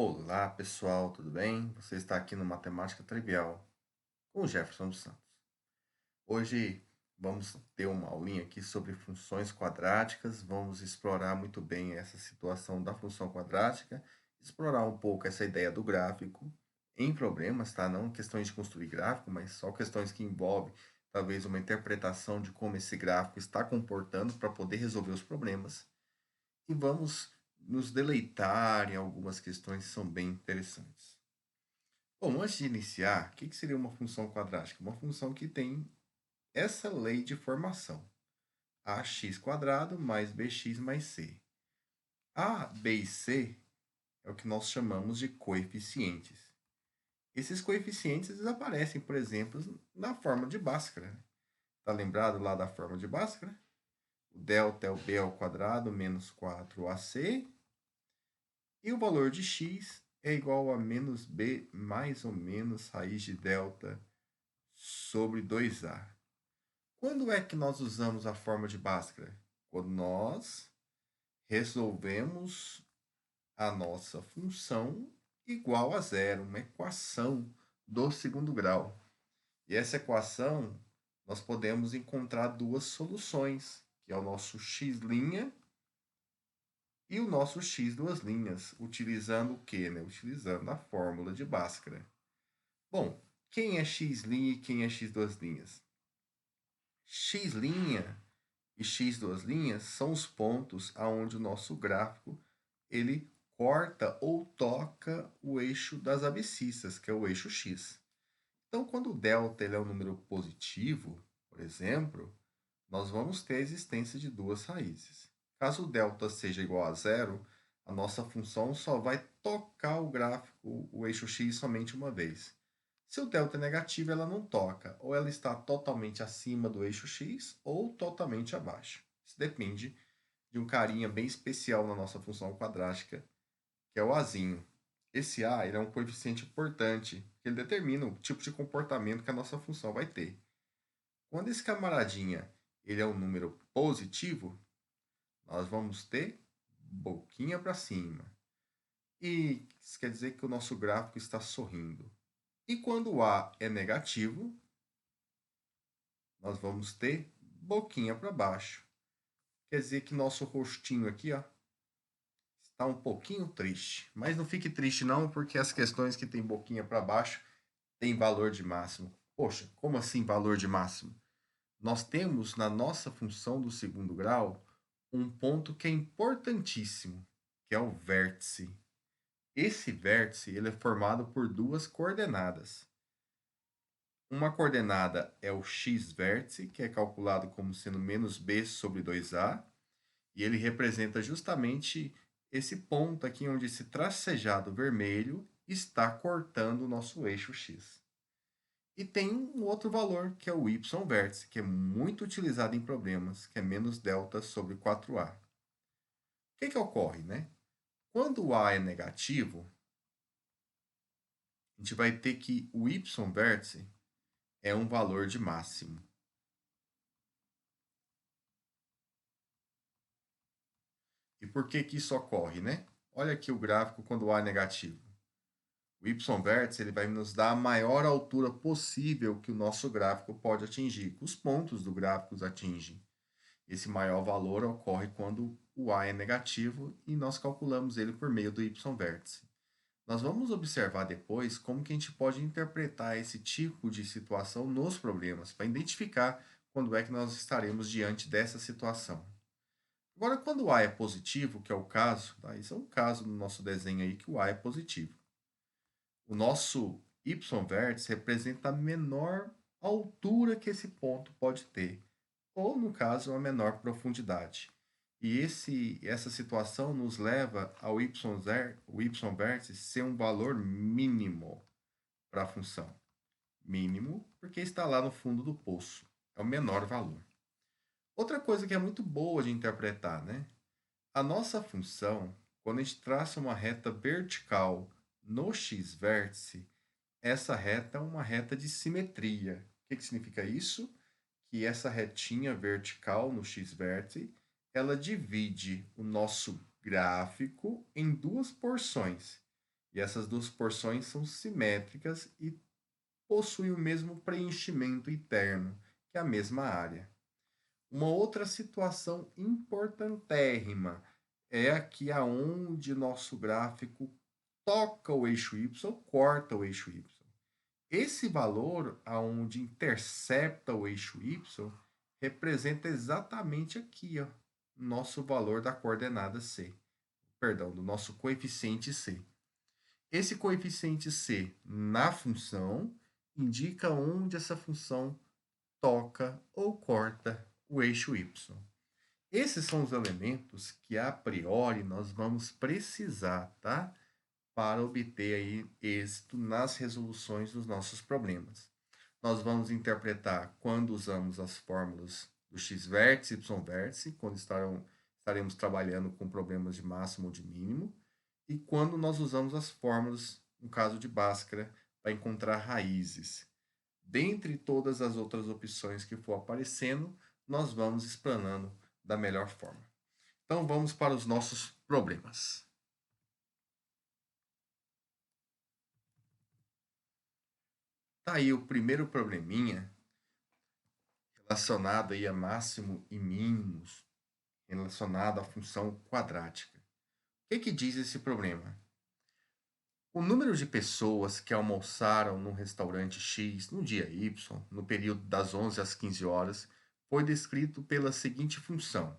Olá, pessoal, tudo bem? Você está aqui no Matemática Trivial com o Jefferson dos Santos. Hoje vamos ter uma aulinha aqui sobre funções quadráticas. Vamos explorar muito bem essa situação da função quadrática, explorar um pouco essa ideia do gráfico em problemas, tá? Não questões de construir gráfico, mas só questões que envolvem talvez uma interpretação de como esse gráfico está comportando para poder resolver os problemas. E vamos nos deleitar em algumas questões que são bem interessantes. Bom, antes de iniciar, o que seria uma função quadrática? Uma função que tem essa lei de formação. Ax quadrado mais bx mais c. A, b e c é o que nós chamamos de coeficientes. Esses coeficientes eles aparecem, por exemplo, na forma de Bhaskara. Está lembrado lá da forma de Bhaskara? O delta é o b ao quadrado menos 4ac. E o valor de x é igual a menos b mais ou menos raiz de delta sobre 2a. Quando é que nós usamos a forma de Bhaskara? Quando nós resolvemos a nossa função igual a zero, uma equação do segundo grau. E essa equação nós podemos encontrar duas soluções, que é o nosso x' e o nosso x duas linhas, utilizando o quê? Utilizando a fórmula de Bhaskara. Bom, quem é x' e quem é x duas linhas? X' e x duas linhas são os pontos aonde o nosso gráfico ele corta ou toca o eixo das abscissas, que é o eixo x. Então, quando o delta ele é um número positivo, por exemplo, nós vamos ter a existência de duas raízes. Caso o delta seja igual a zero, a nossa função só vai tocar o gráfico, o eixo x, somente uma vez. Se o delta é negativo, ela não toca, ou ela está totalmente acima do eixo x ou totalmente abaixo. Isso depende de um carinha bem especial na nossa função quadrática, que é o azinho. Esse a ele é um coeficiente importante, que ele determina o tipo de comportamento que a nossa função vai ter. Quando esse camaradinha ele é um número positivo, nós vamos ter boquinha para cima. E isso quer dizer que o nosso gráfico está sorrindo. E quando o A é negativo, nós vamos ter boquinha para baixo. Quer dizer que nosso rostinho aqui, ó, está um pouquinho triste. Mas não fique triste não, porque as questões que tem boquinha para baixo têm valor de máximo. Poxa, como assim valor de máximo? Nós temos na nossa função do segundo grau um ponto que é importantíssimo, que é o vértice. Esse vértice ele é formado por duas coordenadas. Uma coordenada é o x-vértice, que é calculado como sendo menos b sobre 2a, e ele representa justamente esse ponto aqui onde esse tracejado vermelho está cortando o nosso eixo x. E tem um outro valor, que é o y-vértice, que é muito utilizado em problemas, que é menos delta sobre 4a. O que ocorre, né? Quando o a é negativo, a gente vai ter que o y-vértice é um valor de máximo. E por que isso ocorre, né? Olha aqui o gráfico quando o a é negativo. O y-vértice ele vai nos dar a maior altura possível que o nosso gráfico pode atingir, que os pontos do gráfico atingem. Esse maior valor ocorre quando o a é negativo e nós calculamos ele por meio do y-vértice. Nós vamos observar depois como que a gente pode interpretar esse tipo de situação nos problemas, para identificar quando é que nós estaremos diante dessa situação. Agora, quando o A é positivo, que é o caso, tá? Isso é um caso no nosso desenho aí que o A é positivo. O nosso y-vértice representa a menor altura que esse ponto pode ter, ou no caso, a menor profundidade. E essa situação nos leva ao y-vértice ser um valor mínimo para a função. Mínimo porque está lá no fundo do poço. É o menor valor. Outra coisa que é muito boa de interpretar, né? A nossa função, quando a gente traça uma reta vertical no x-vértice, essa reta é uma reta de simetria. O que significa isso? Que essa retinha vertical no x-vértice, ela divide o nosso gráfico em duas porções. E essas duas porções são simétricas e possuem o mesmo preenchimento interno, que é a mesma área. Uma outra situação importantérrima é aqui aonde nosso gráfico toca o eixo Y, corta o eixo Y. Esse valor aonde intercepta o eixo Y representa exatamente aqui, ó, nosso valor da coordenada C, perdão, do nosso coeficiente C. Esse coeficiente C na função indica onde essa função toca ou corta o eixo Y. Esses são os elementos que a priori nós vamos precisar, tá? Para obter aí êxito nas resoluções dos nossos problemas. Nós vamos interpretar quando usamos as fórmulas do x-vértice e y-vértice, quando estaremos trabalhando com problemas de máximo ou de mínimo, e quando nós usamos as fórmulas, no caso de Bhaskara, para encontrar raízes. Dentre todas as outras opções que for aparecendo, nós vamos explanando da melhor forma. Então vamos para os nossos problemas. Tá aí o primeiro probleminha relacionado aí a máximo e mínimos, relacionado à função quadrática. O que diz esse problema? O número de pessoas que almoçaram no restaurante X no dia Y, no período das 11 às 15 horas, foi descrito pela seguinte função: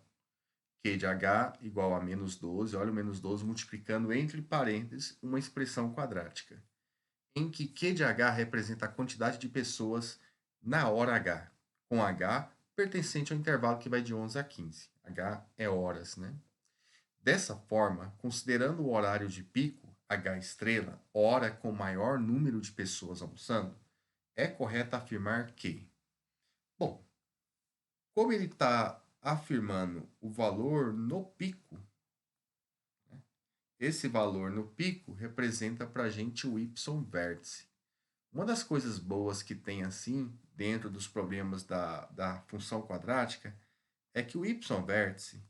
Q de H igual a menos 12, olha o menos 12 multiplicando entre parênteses uma expressão quadrática, em que Q de H representa a quantidade de pessoas na hora H, com H pertencente ao intervalo que vai de 11 a 15. H é horas, né? Dessa forma, considerando o horário de pico, H estrela, hora com maior número de pessoas almoçando, é correto afirmar que, bom, como ele está afirmando o valor no pico, né, esse valor no pico representa para a gente o y-vértice. Uma das coisas boas que tem assim, dentro dos problemas da função quadrática, é que o y-vértice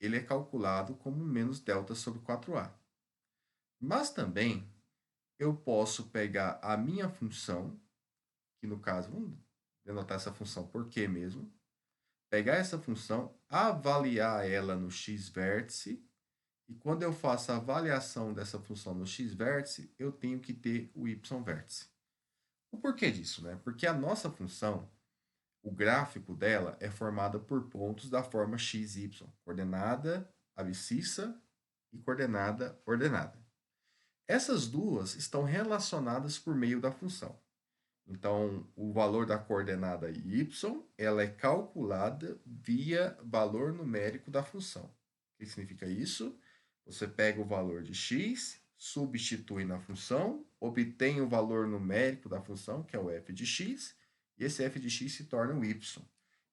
ele é calculado como menos delta sobre 4a. Mas também eu posso pegar a minha função, que no caso, vamos denotar essa função por Q mesmo, pegar essa função, avaliar ela no x-vértice, e quando eu faço a avaliação dessa função no x-vértice, eu tenho que ter o y-vértice. O porquê disso, né? Porque a nossa função, o gráfico dela é formado por pontos da forma x, y, coordenada abscissa e coordenada ordenada. Essas duas estão relacionadas por meio da função. Então, o valor da coordenada y, ela é calculada via valor numérico da função. O que significa isso? Você pega o valor de x, substitui na função, obtém o valor numérico da função, que é o f de x, e esse f de x se torna o y.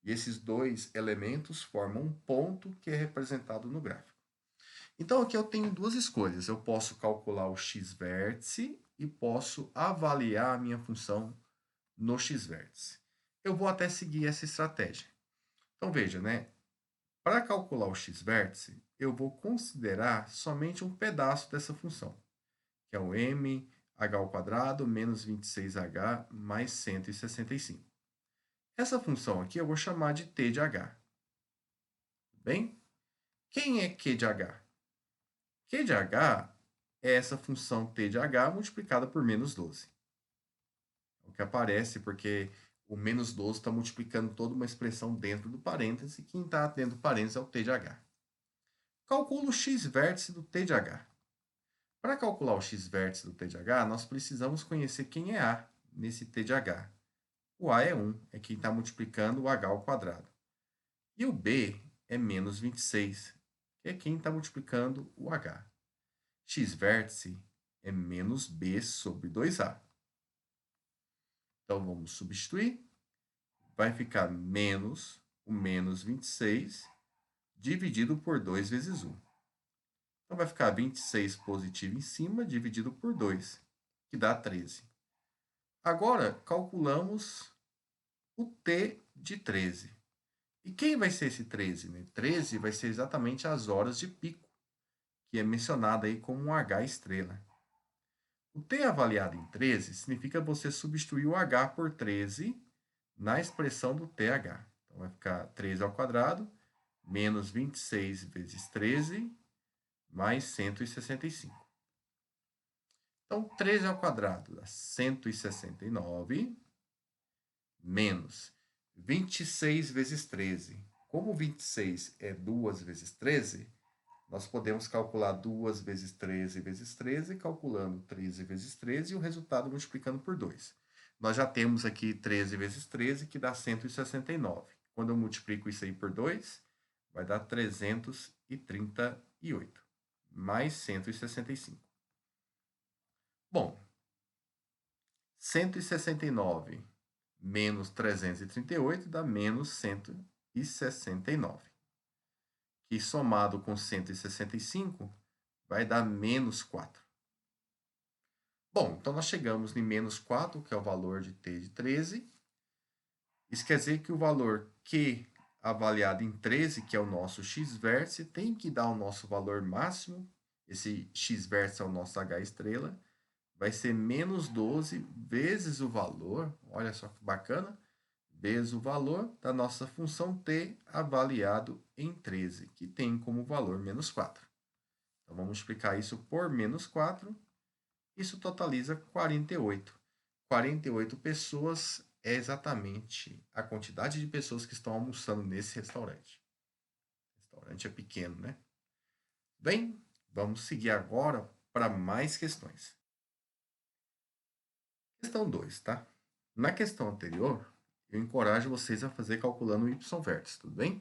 E esses dois elementos formam um ponto que é representado no gráfico. Então, aqui eu tenho duas escolhas. Eu posso calcular o x-vértice e posso avaliar a minha função no x-vértice. Eu vou até seguir essa estratégia. Então, veja, né? Para calcular o x-vértice, eu vou considerar somente um pedaço dessa função, que é o mh ao quadrado menos 26h mais 165. Essa função aqui eu vou chamar de t de h. Bem? Quem é q de h? Q de h é essa função t de h multiplicada por menos 12. O que aparece porque o menos 12 está multiplicando toda uma expressão dentro do parêntese, e quem está dentro do parêntese é o t de h. Calculo o x-vértice do t de h. Para calcular o x-vértice do t de h, nós precisamos conhecer quem é a nesse t de h. O a é 1, é quem está multiplicando o h ao quadrado. E o b é menos 26, que é quem está multiplicando o h. X-vértice é menos b sobre 2a. Então, vamos substituir. Vai ficar menos o menos 26 dividido por 2 vezes 1. Então, vai ficar 26 positivo em cima dividido por 2, que dá 13. Agora, calculamos o t de 13. E quem vai ser esse 13? Né? 13 vai ser exatamente as horas de pico, que é mencionado aí como um H estrela. O t avaliado em 13 significa você substituir o h por 13 na expressão do TH. Então, vai ficar 13 ao quadrado menos 26 vezes 13 mais 165. Então, 13 ao quadrado dá 169 menos 26 vezes 13. Como 26 é 2 vezes 13, nós podemos calcular 2 vezes 13 vezes 13, calculando 13 vezes 13 e o resultado multiplicando por 2. Nós já temos aqui 13 vezes 13, que dá 169. Quando eu multiplico isso aí por 2, vai dar 338, mais 165. Bom, 169 menos 338 dá menos 169. Que somado com 165 vai dar menos 4. Bom, então nós chegamos em menos 4, que é o valor de t de 13. Isso quer dizer que o valor Q avaliado em 13, que é o nosso x-vértice, tem que dar o nosso valor máximo. Esse x-vértice é o nosso h estrela. Vai ser menos 12 vezes o valor, olha só que bacana, vezes o valor da nossa função t avaliado em 13, que tem como valor menos 4. Então, vamos multiplicar isso por menos 4. Isso totaliza 48. 48 pessoas é exatamente a quantidade de pessoas que estão almoçando nesse restaurante. O restaurante é pequeno, né? Bem, vamos seguir agora para mais questões. Questão 2, tá? Na questão anterior, eu encorajo vocês a fazer calculando o y-vértice, tudo bem?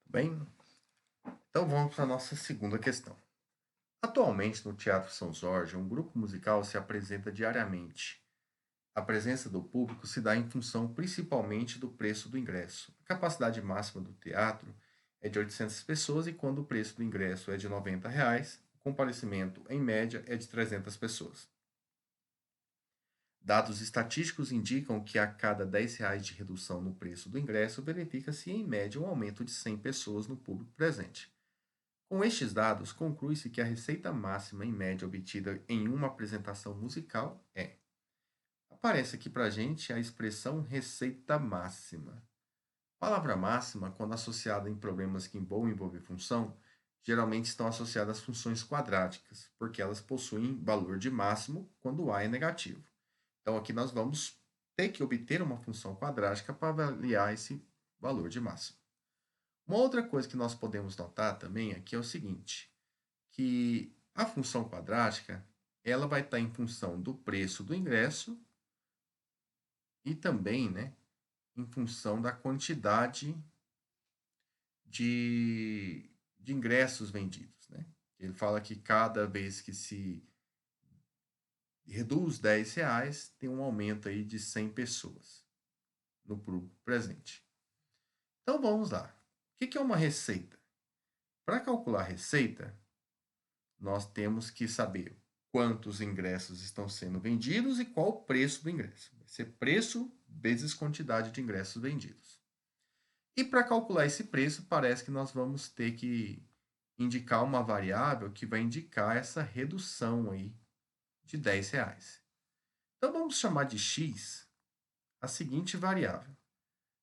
Tudo bem? Então vamos para a nossa segunda questão. Atualmente, no Teatro São Jorge, um grupo musical se apresenta diariamente. A presença do público se dá em função principalmente do preço do ingresso. A capacidade máxima do teatro é de 800 pessoas e quando o preço do ingresso é de R$ 90, o comparecimento, em média, é de 300 pessoas. Dados estatísticos indicam que a cada R$ 10 de redução no preço do ingresso, verifica-se em média um aumento de 100 pessoas no público presente. Com estes dados, conclui-se que a receita máxima em média obtida em uma apresentação musical é. Aparece aqui para a gente a expressão receita máxima. Palavra máxima, quando associada em problemas que envolvem função, geralmente estão associadas às funções quadráticas, porque elas possuem valor de máximo quando A é negativo. Então, aqui nós vamos ter que obter uma função quadrática para avaliar esse valor de máximo. Uma outra coisa que nós podemos notar também aqui é o seguinte, que a função quadrática ela vai estar em função do preço do ingresso e também, né, em função da quantidade de ingressos vendidos. Né? Ele fala que cada vez que se reduz R$ 10, tem um aumento aí de 100 pessoas no público presente. Então vamos lá. O que é uma receita? Para calcular a receita, nós temos que saber quantos ingressos estão sendo vendidos e qual o preço do ingresso. Vai ser preço vezes quantidade de ingressos vendidos. E para calcular esse preço, parece que nós vamos ter que indicar uma variável que vai indicar essa redução aí de R$ 10. Então vamos chamar de x a seguinte variável.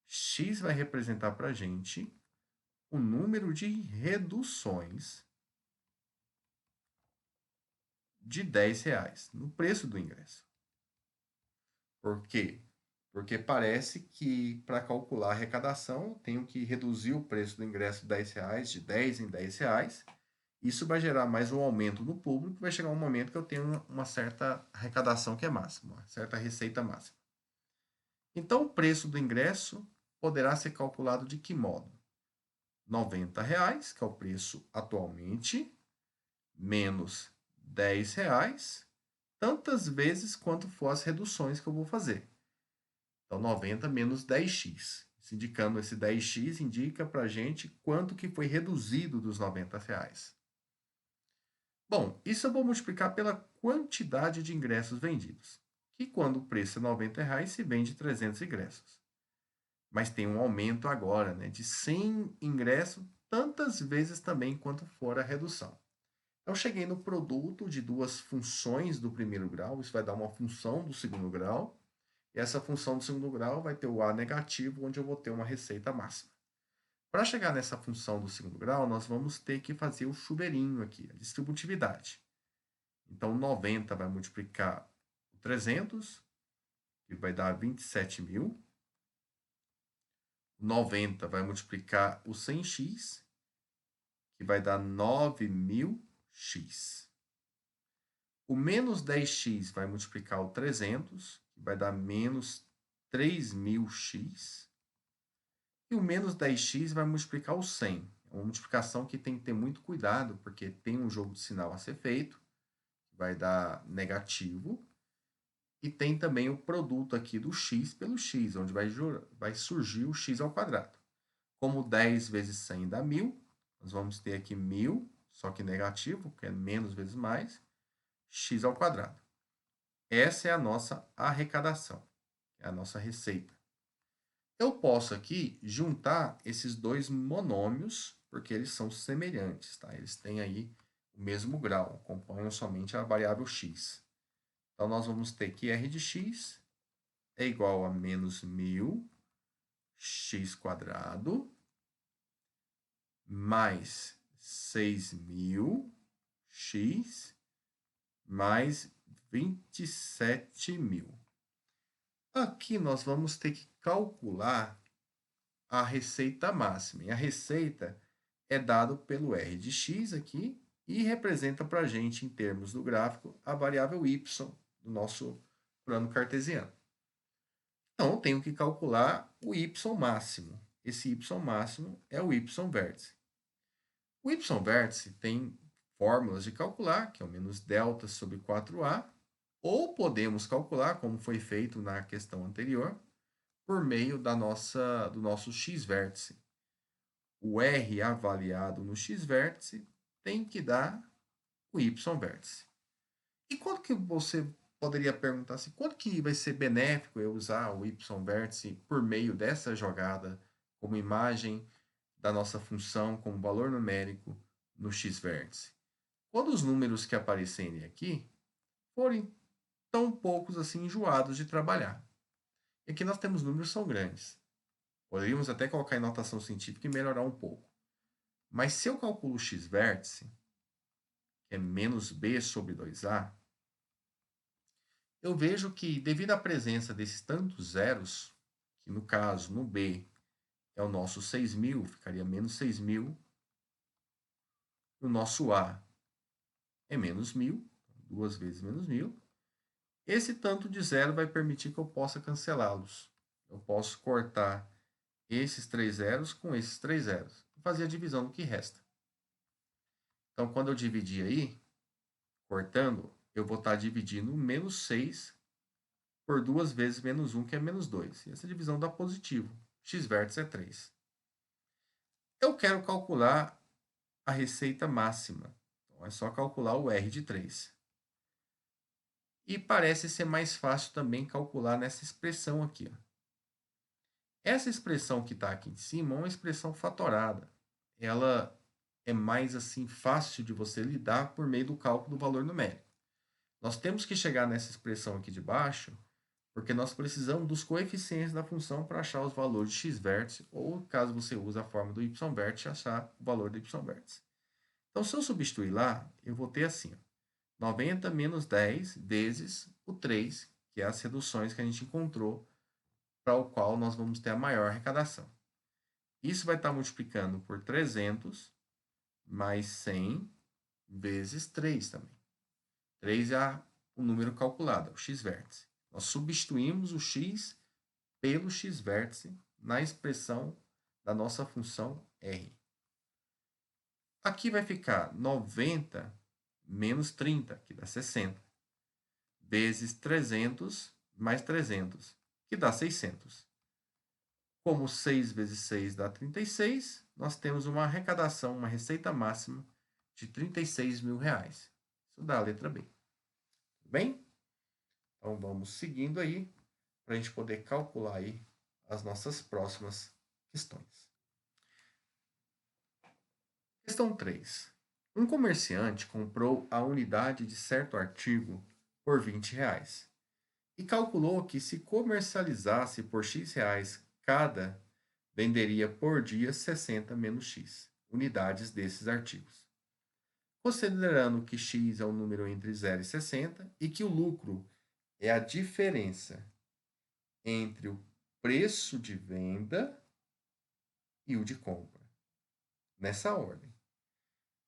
X vai representar para a gente o número de reduções de R$ 10 no preço do ingresso. Por quê? Porque parece que para calcular a arrecadação eu tenho que reduzir o preço do ingresso de R$ 10 de 10 em R$ 10. Isso vai gerar mais um aumento no público, vai chegar um momento que eu tenho uma certa arrecadação que é máxima, uma certa receita máxima. Então, o preço do ingresso poderá ser calculado de que modo? R$ 90, que é o preço atualmente, menos R$ 10, tantas vezes quanto for as reduções que eu vou fazer. Então, 90 menos 10x. Indicando esse 10x, indica para a gente quanto que foi reduzido dos R$ 90. Bom, isso eu vou multiplicar pela quantidade de ingressos vendidos, que quando o preço é R$ 90 se vende 300 ingressos. Mas tem um aumento agora, né, de 100 ingressos, tantas vezes também quanto for a redução. Eu cheguei no produto de duas funções do primeiro grau, isso vai dar uma função do segundo grau, e essa função do segundo grau vai ter o A negativo, onde eu vou ter uma receita máxima. Para chegar nessa função do segundo grau, nós vamos ter que fazer o chuveirinho aqui, a distributividade. Então, 90 vai multiplicar o 300, que vai dar 27.000. 90 vai multiplicar o 100x, que vai dar 9.000x. O menos 10x vai multiplicar o 300, que vai dar menos 3.000x. E o menos 10x vai multiplicar o 100. É uma multiplicação que tem que ter muito cuidado, porque tem um jogo de sinal a ser feito, que vai dar negativo. E tem também o produto aqui do x pelo x, onde vai surgir o x ao quadrado. Como 10 vezes 100 dá 1.000, nós vamos ter aqui 1.000, só que negativo, que é menos vezes mais, x ao quadrado. Essa é a nossa arrecadação, é a nossa receita. Eu posso aqui juntar esses dois monômios, porque eles são semelhantes, tá? Eles têm aí o mesmo grau, acompanham somente a variável x. Então, nós vamos ter que r de x é igual a menos 1.000 x quadrado mais 6.000 x mais 27.000. Aqui nós vamos ter que calcular a receita máxima. E a receita é dado pelo r de x aqui e representa para a gente, em termos do gráfico, a variável y do nosso plano cartesiano. Então, eu tenho que calcular o y máximo. Esse y máximo é o y vértice. O y vértice tem fórmulas de calcular, que é o menos delta sobre 4a, ou podemos calcular, como foi feito na questão anterior, por meio do nosso x-vértice. O R avaliado no x-vértice tem que dar o y-vértice. E quando que você poderia perguntar assim, quando que vai ser benéfico eu usar o y-vértice por meio dessa jogada como imagem da nossa função, como valor numérico no x-vértice? Quando os números que aparecerem aqui forem tão poucos assim enjoados de trabalhar. E aqui nós temos números que são grandes. Poderíamos até colocar em notação científica e melhorar um pouco. Mas se eu calculo o x-vértice, que é menos b sobre 2a, eu vejo que, devido à presença desses tantos zeros, que no caso, no b, é o nosso 6.000, ficaria menos 6.000, o nosso a é menos 1.000, 2 vezes menos 1.000, esse tanto de zero vai permitir que eu possa cancelá-los. Eu posso cortar esses 3 zeros com esses 3 zeros e fazer a divisão do que resta. Então, quando eu dividir aí, cortando, eu vou estar dividindo menos 6 por 2 vezes menos 1, que é menos 2. E essa divisão dá positivo. X vértice é 3. Eu quero calcular a receita máxima. Então, é só calcular o R de 3. E parece ser mais fácil também calcular nessa expressão aqui. Ó. Essa expressão que está aqui em cima é uma expressão fatorada. Ela é mais assim fácil de você lidar por meio do cálculo do valor numérico. Nós temos que chegar nessa expressão aqui de baixo, porque nós precisamos dos coeficientes da função para achar os valores de x-vértice, ou caso você use a forma do y-vértice, achar o valor do y-vértice. Então, se eu substituir lá, eu vou ter assim, ó, 90 menos 10 vezes o 3, que é as reduções que a gente encontrou, para o qual nós vamos ter a maior arrecadação. Isso vai estar multiplicando por 300 mais 100 vezes 3 também. 3 é o número calculado, o x-vértice. Nós substituímos o x pelo x-vértice na expressão da nossa função r. Aqui vai ficar 90 menos 30, que dá 60, vezes 300 mais 300, que dá 600. Como 6 vezes 6 dá 36, nós temos uma arrecadação, uma receita máxima de R$36.000. Isso dá a letra B. Tudo bem? Então, vamos seguindo aí, para a gente poder calcular aí as nossas próximas questões. Questão 3. Um comerciante comprou a unidade de certo artigo por R$ 20 e calculou que se comercializasse por X cada, venderia por dia 60 menos X unidades desses artigos. Considerando que X é um número entre 0 e 60 e que o lucro é a diferença entre o preço de venda e o de compra, nessa ordem.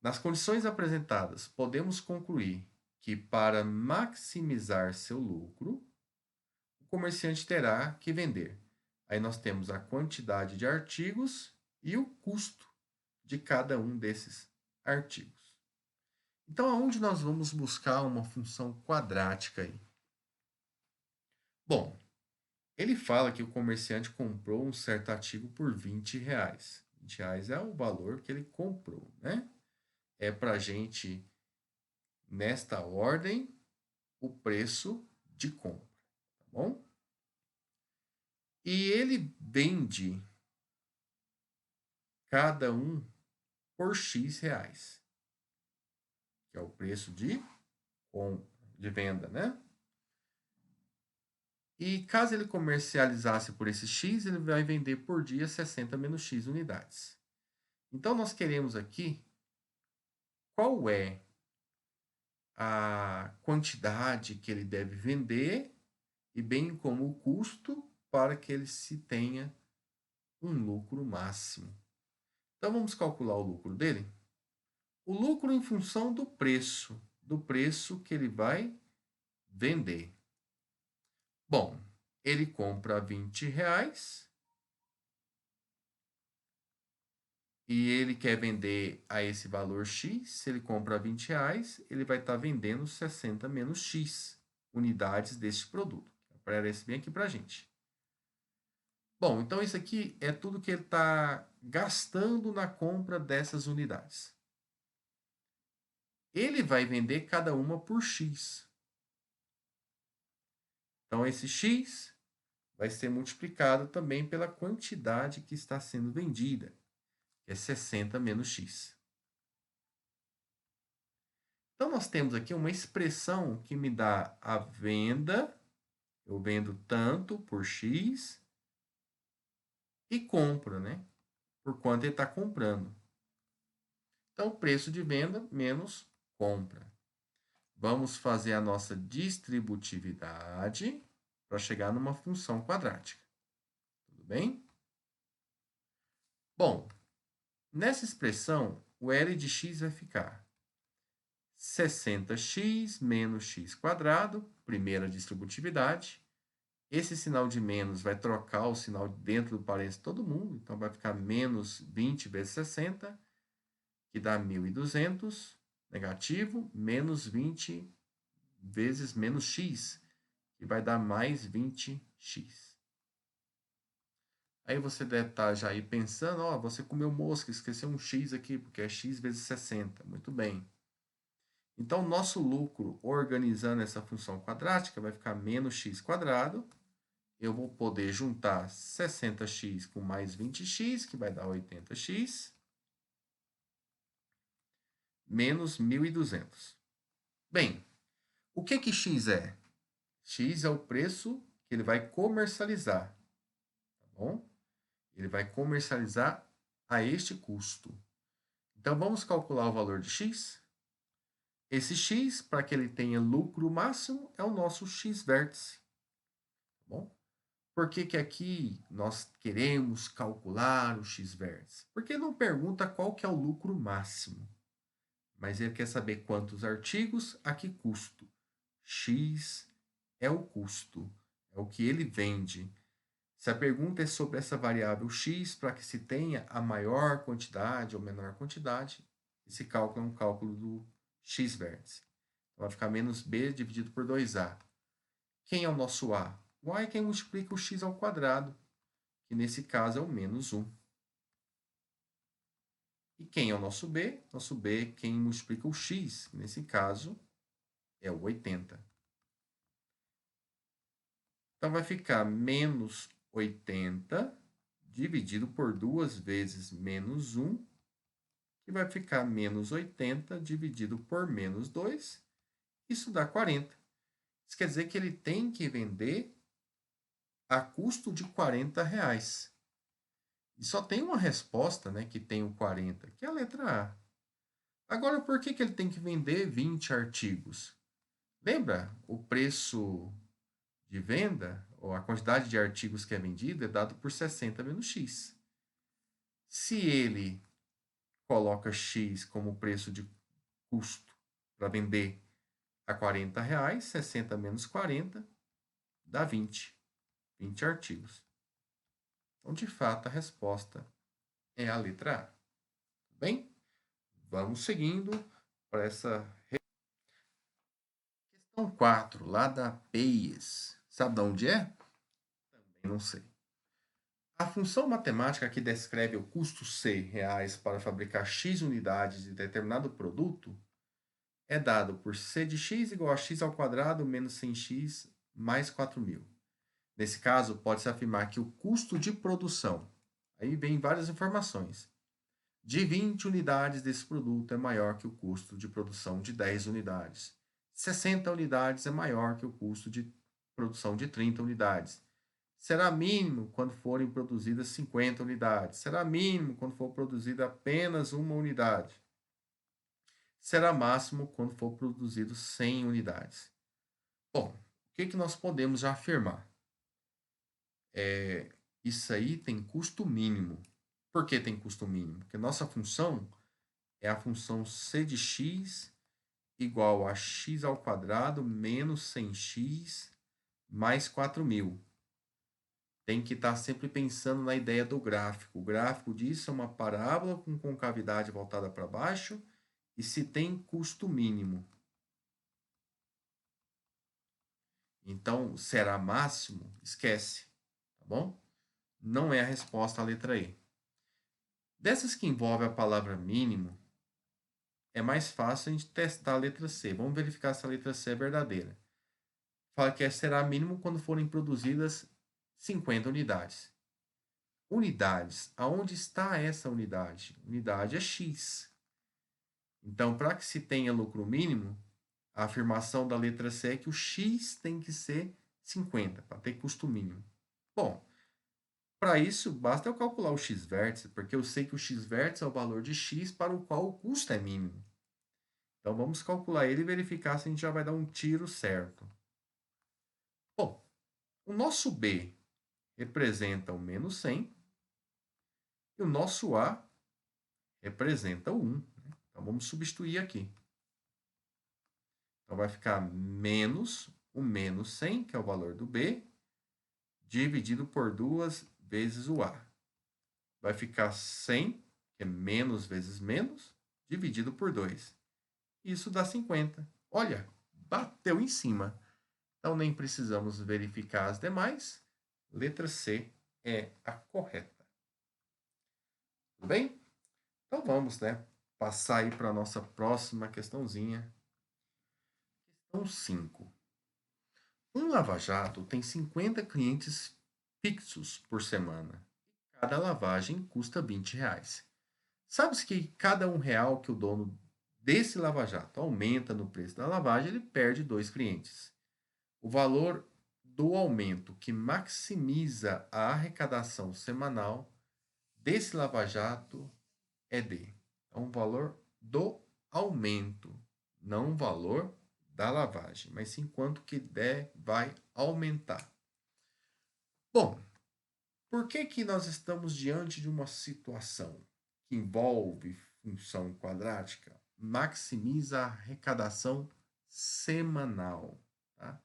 Nas condições apresentadas, podemos concluir que, para maximizar seu lucro, o comerciante terá que vender. Aí nós temos a quantidade de artigos e o custo de cada um desses artigos. Então, aonde nós vamos buscar uma função quadrática aí? Bom, ele fala que o comerciante comprou um certo artigo por R$ 20. R$ 20 é o valor que ele comprou, né? É para a gente, nesta ordem, o preço de compra, tá bom? E ele vende cada um por X reais, que é o preço de venda, né? E caso ele comercializasse por esse X, ele vai vender por dia 60 menos X unidades. Então, nós queremos aqui qual é a quantidade que ele deve vender e bem como o custo para que ele se tenha um lucro máximo. Então, vamos calcular o lucro dele? O lucro em função do preço que ele vai vender. Bom, ele compra R$ 20 e ele quer vender a esse valor X. Se ele compra R$ 20, ele vai estar vendendo 60 menos X unidades deste produto. Aparece bem aqui para a gente. Bom, então isso aqui é tudo que ele está gastando na compra dessas unidades. Ele vai vender cada uma por X. Então, esse X vai ser multiplicado também pela quantidade que está sendo vendida, que é 60 menos X. Então, nós temos aqui uma expressão que me dá a venda, eu vendo tanto por X, e compro, né? Por quanto ele está comprando. Então, preço de venda menos compra. Vamos fazer a nossa distributividade para chegar numa função quadrática. Tudo bem? Bom, nessa expressão, o L de x vai ficar 60x menos x quadrado, primeira distributividade. Esse sinal de menos vai trocar o sinal dentro do parênteses todo mundo, então vai ficar menos 20 vezes 60, que dá 1.200, negativo, menos 20 vezes menos x, que vai dar mais 20x. Aí você deve estar já aí pensando, ó, você comeu mosca, esqueceu um x aqui, porque é x vezes 60. Muito bem. Então, nosso lucro, organizando essa função quadrática, vai ficar menos x quadrado. Eu vou poder juntar 60x com mais 20x, que vai dar 80x, menos 1.200. Bem, o que x é? X é o preço que ele vai comercializar, tá bom? Ele vai comercializar a este custo. Então, vamos calcular o valor de x. Esse x, para que ele tenha lucro máximo, é o nosso x-vértice. Tá bom? Por que, que aqui nós queremos calcular o x-vértice? Porque ele não pergunta qual que é o lucro máximo, mas ele quer saber quantos artigos a que custo. X é o custo, é o que ele vende. Se a pergunta é sobre essa variável x, para que se tenha a maior quantidade ou menor quantidade, esse cálculo é um cálculo do x-vértice. Então, vai ficar menos b dividido por 2a. Quem é o nosso a? O a é quem multiplica o x ao quadrado, que nesse caso é o menos 1. E quem é o nosso b? Nosso b é quem multiplica o x, que nesse caso é o 80. Então, vai ficar menos 80 dividido por 2 vezes menos 1, que vai ficar menos 80 dividido por menos 2, isso dá 40. Isso quer dizer que ele tem que vender a custo de R$ 40. E só tem uma resposta, né, que tem o 40, que é a letra A. Agora, por que ele tem que vender 20 artigos? Lembra? O preço de venda, ou a quantidade de artigos que é vendido, é dado por 60 menos X. Se ele coloca X como preço de custo para vender a R$ 40, 60 menos 40 dá 20. 20 artigos. Então, de fato, a resposta é a letra A. Bem, vamos seguindo para essa questão 4, lá da PEIS. Sabe de onde é? Também não sei. A função matemática que descreve o custo C reais para fabricar X unidades de determinado produto é dado por C de x igual a x ao quadrado menos 100x mais 4.000. Nesse caso, pode-se afirmar que o custo de produção, aí vem várias informações, de 20 unidades desse produto é maior que o custo de produção de 10 unidades. 60 unidades é maior que o custo de produção de 30 unidades. Será mínimo quando forem produzidas 50 unidades. Será mínimo quando for produzida apenas uma unidade. Será máximo quando for produzido 100 unidades. Bom, o que nós podemos já afirmar? Isso aí tem custo mínimo. Por que tem custo mínimo? Porque nossa função é a função c de x igual a x ao quadrado menos 100x mais 4.000. Tem que estar sempre pensando na ideia do gráfico. O gráfico disso é uma parábola com concavidade voltada para baixo e se tem custo mínimo. Então, será máximo? Esquece, tá bom? Não é a resposta à letra E. Dessas que envolvem a palavra mínimo, é mais fácil a gente testar a letra C. Vamos verificar se a letra C é verdadeira. Fala que será mínimo quando forem produzidas 50 unidades. Unidades. Aonde está essa unidade? Unidade é X. Então, para que se tenha lucro mínimo, a afirmação da letra C é que o X tem que ser 50, para ter custo mínimo. Bom, para isso, basta eu calcular o x-vértice, porque eu sei que o x-vértice é o valor de x para o qual o custo é mínimo. Então, vamos calcular ele e verificar se a gente já vai dar um tiro certo. Bom, o nosso B representa o menos 100 e o nosso A representa o 1. Então, vamos substituir aqui. Então, vai ficar menos o menos 100, que é o valor do B, dividido por 2 vezes o A. Vai ficar 100, que é menos vezes menos, dividido por 2. Isso dá 50. Olha, bateu em cima. Então, nem precisamos verificar as demais. Letra C é a correta. Tudo bem? Então, vamos, passar aí para a nossa próxima questãozinha. Questão 5. Um lava-jato tem 50 clientes fixos por semana. Cada lavagem custa R$ 20. Sabe-se que cada R$ 1 que o dono desse lava-jato aumenta no preço da lavagem, ele perde 2 clientes. O valor do aumento que maximiza a arrecadação semanal desse lava-jato é D. Então, o valor do aumento, não o valor da lavagem, mas sim quanto que vai aumentar. Bom, por que nós estamos diante de uma situação que envolve função quadrática? Maximiza a arrecadação semanal. Tá?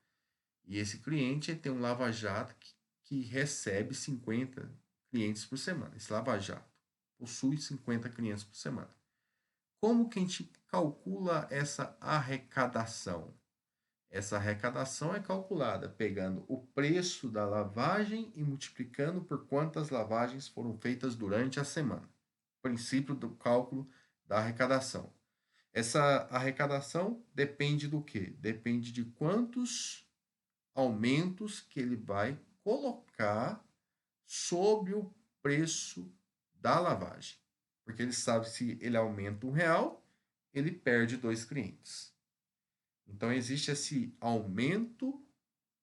E esse cliente tem um lava-jato que recebe 50 clientes por semana. Esse lava-jato possui 50 clientes por semana. Como que a gente calcula essa arrecadação? Essa arrecadação é calculada pegando o preço da lavagem e multiplicando por quantas lavagens foram feitas durante a semana. Princípio do cálculo da arrecadação. Essa arrecadação depende do quê? Depende de quantos aumentos que ele vai colocar sobre o preço da lavagem. Porque ele sabe que se ele aumenta R$1, ele perde 2 clientes. Então, existe esse aumento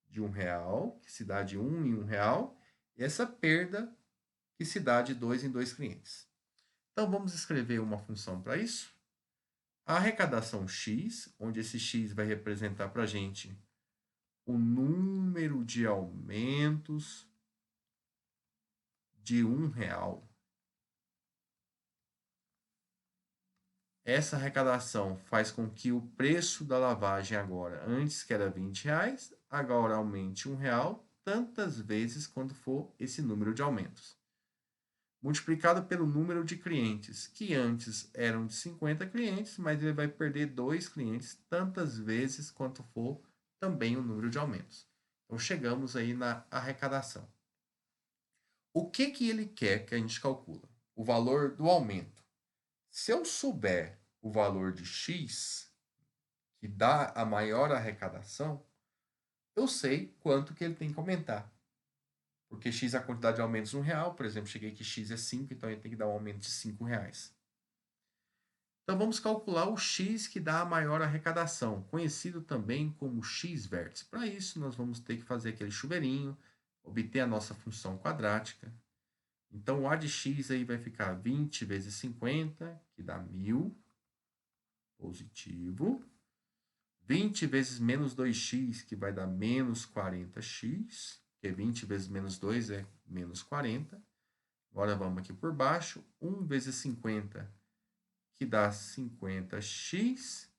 de R$1, que se dá de 1 em R$1, e essa perda que se dá de 2 em 2 clientes. Então, vamos escrever uma função para isso. A arrecadação x, onde esse x vai representar para a gente o número de aumentos de R$1. Essa arrecadação faz com que o preço da lavagem agora, antes que era R$20, agora aumente R$1 tantas vezes quanto for esse número de aumentos. Multiplicado pelo número de clientes, que antes eram de 50 clientes, mas ele vai perder 2 clientes tantas vezes quanto for também o número de aumentos. Então, chegamos aí na arrecadação. O que ele quer que a gente calcula? O valor do aumento. Se eu souber o valor de x, que dá a maior arrecadação, eu sei quanto que ele tem que aumentar. Porque x é a quantidade de aumentos de R$1, por exemplo, cheguei que x é 5, então ele tem que dar um aumento de R$5. Então vamos calcular o x que dá a maior arrecadação, conhecido também como x-vértice. Para isso, nós vamos ter que fazer aquele chuveirinho, obter a nossa função quadrática. Então, o a de x aí vai ficar 20 vezes 50, que dá 1.000, positivo. 20 vezes menos 2x, que vai dar menos 40x, porque 20 vezes menos 2 é menos 40. Agora vamos aqui por baixo. 1 vezes 50, que dá 50x.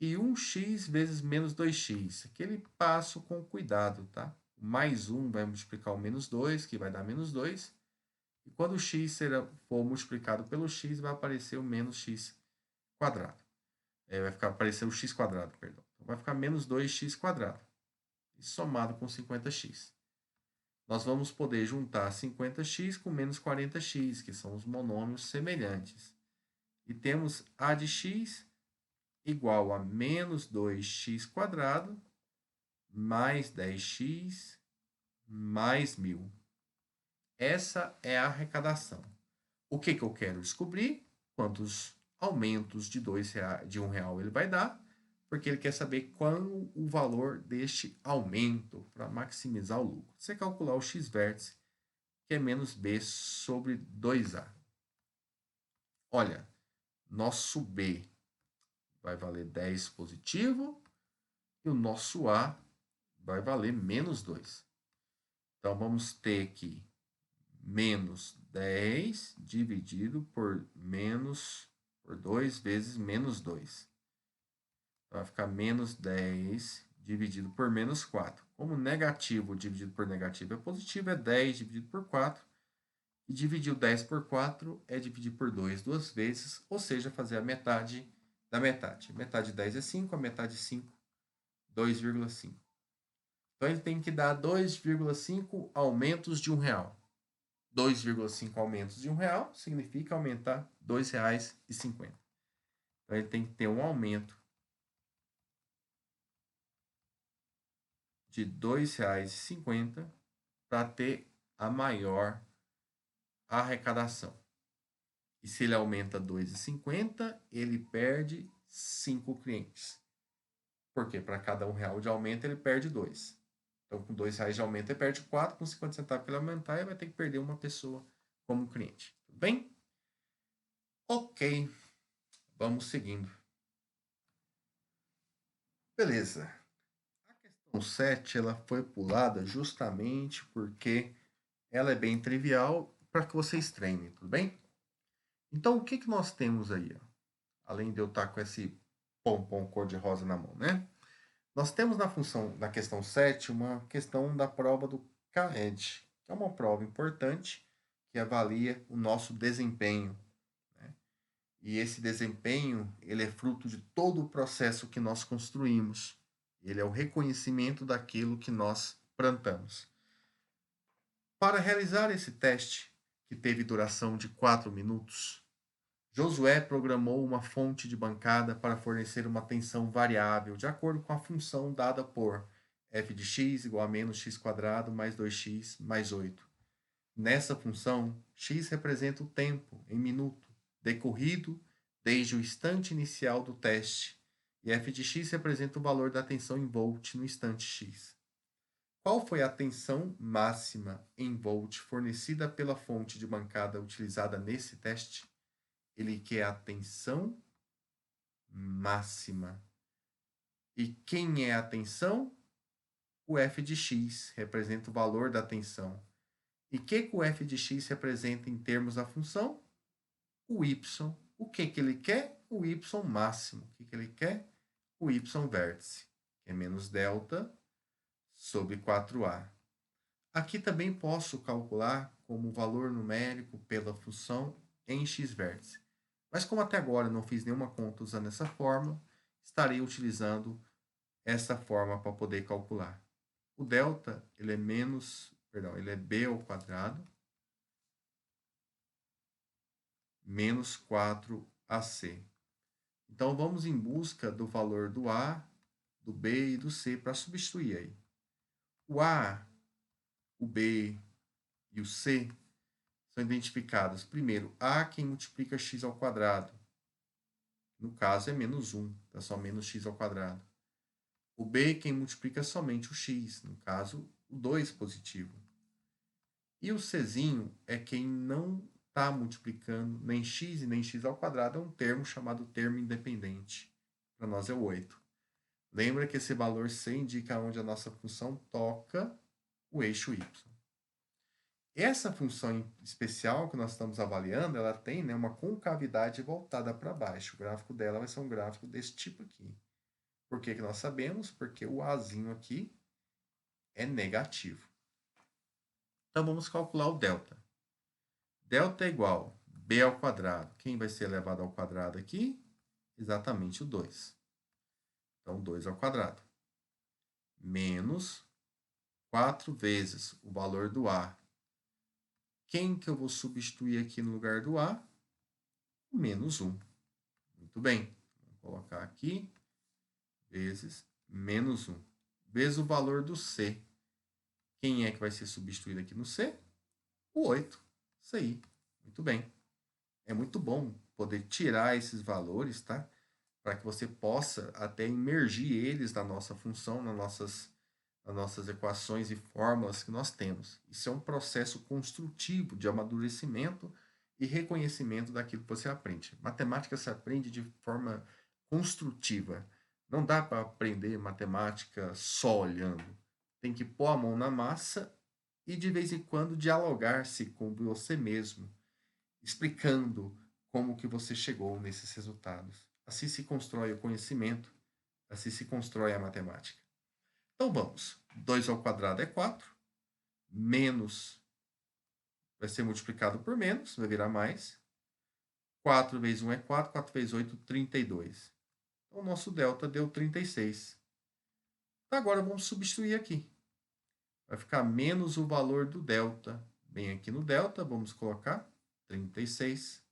E 1x vezes menos 2x. Aquele passo com cuidado, tá? O mais 1 vai multiplicar o menos 2, que vai dar menos 2. E quando o x for multiplicado pelo x, vai aparecer o menos x quadrado. Vai aparecer o x quadrado, perdão. Então, vai ficar menos 2x quadrado. E somado com 50x. Nós vamos poder juntar 50x com menos 40x, que são os monômios semelhantes. E temos a de x igual a menos 2x quadrado mais 10x mais 1.000. Essa é a arrecadação. O que eu quero descobrir? Quantos aumentos de R$1 ele vai dar, porque ele quer saber qual o valor deste aumento para maximizar o lucro. Você calcular o x-vértice, que é menos b sobre 2a. Olha, nosso b vai valer 10 positivo e o nosso a vai valer menos 2. Então, vamos ter que menos 10 dividido por 2 vezes menos 2. Então, vai ficar menos 10 dividido por menos 4. Como negativo dividido por negativo é positivo, é 10 dividido por 4. E dividir o 10 por 4 é dividir por 2 duas vezes, ou seja, fazer a metade da metade. Metade de 10 é 5, a metade de 5, 2,5. Então, ele tem que dar 2,5 aumentos de R$1. 2,5 aumentos de R$1 significa aumentar R$2,50. Então, ele tem que ter um aumento de R$2,50 para ter a maior arrecadação. E se ele aumenta R$2,50, ele perde 5 clientes. Porque para cada R$1 de aumento, ele perde 2. Então, com R$2 de aumento, ele perde 4. Com 50 centavos que ele aumentar, ele vai ter que perder uma pessoa como cliente. Tudo bem? Ok. Vamos seguindo. Beleza. A questão 7 ela foi pulada justamente porque ela é bem trivial para que vocês treinem, tudo bem? Então, o que nós temos aí? Ó? Além de eu estar com esse pompom cor-de-rosa na mão, né? Nós temos na questão 7 uma questão da prova do CAED, que é uma prova importante que avalia o nosso desempenho. Né? E esse desempenho ele é fruto de todo o processo que nós construímos. Ele é o reconhecimento daquilo que nós plantamos. Para realizar esse teste, que teve duração de 4 minutos, Josué programou uma fonte de bancada para fornecer uma tensão variável de acordo com a função dada por f de x igual a menos x quadrado mais 2x mais 8. Nessa função, x representa o tempo em minuto decorrido desde o instante inicial do teste, e f de x representa o valor da tensão em volt no instante x. Qual foi a tensão máxima em volt fornecida pela fonte de bancada utilizada nesse teste? Ele quer a tensão máxima. E quem é a tensão? O f de x representa o valor da tensão. E o que o f de x representa em termos da função? O y. O que ele quer? O y máximo. O que ele quer? O y vértice, que é menos delta sobre 4a. Aqui também posso calcular como valor numérico pela função em x vértice. Mas como até agora eu não fiz nenhuma conta usando essa fórmula, estarei utilizando essa forma para poder calcular. O delta, ele é b ao quadrado menos 4ac. Então, vamos em busca do valor do A, do B e do C para substituir aí. O A, o B e o C são identificados. Primeiro, A quem multiplica x ao quadrado. No caso, é menos 1, dá só menos x ao quadrado. O B quem multiplica somente o x, no caso, o 2 positivo. E o Czinho é quem não está multiplicando nem x e nem x ao quadrado, é um termo chamado termo independente. Para nós é o 8. Lembra que esse valor C indica onde a nossa função toca o eixo y. Essa função especial que nós estamos avaliando, ela tem, né, uma concavidade voltada para baixo. O gráfico dela vai ser um gráfico desse tipo aqui. Por que nós sabemos? Porque o Azinho aqui é negativo. Então, vamos calcular o delta. Delta é igual a b ao quadrado. Quem vai ser elevado ao quadrado aqui? Exatamente o 2. Então, 2 ao quadrado. Menos 4 vezes o valor do A. Quem que eu vou substituir aqui no lugar do A? O menos 1. Muito bem. Vou colocar aqui vezes menos 1. Vezes o valor do C. Quem é que vai ser substituído aqui no C? O 8. Isso aí. Muito bem. É muito bom poder tirar esses valores, tá? Para que você possa até imergir eles na nossa função, nas nossas equações e fórmulas que nós temos. Isso é um processo construtivo de amadurecimento e reconhecimento daquilo que você aprende. Matemática se aprende de forma construtiva. Não dá para aprender matemática só olhando. Tem que pôr a mão na massa e, de vez em quando, dialogar-se com você mesmo, explicando como que você chegou nesses resultados. Assim se constrói o conhecimento, assim se constrói a matemática. Então vamos, 2 ao quadrado é 4, menos vai ser multiplicado por menos, vai virar mais. 4 vezes 1 é 4, 4 vezes 8, 32. Então o nosso delta deu 36. Então, agora vamos substituir aqui. Vai ficar menos o valor do delta. Bem aqui no delta, vamos colocar 36.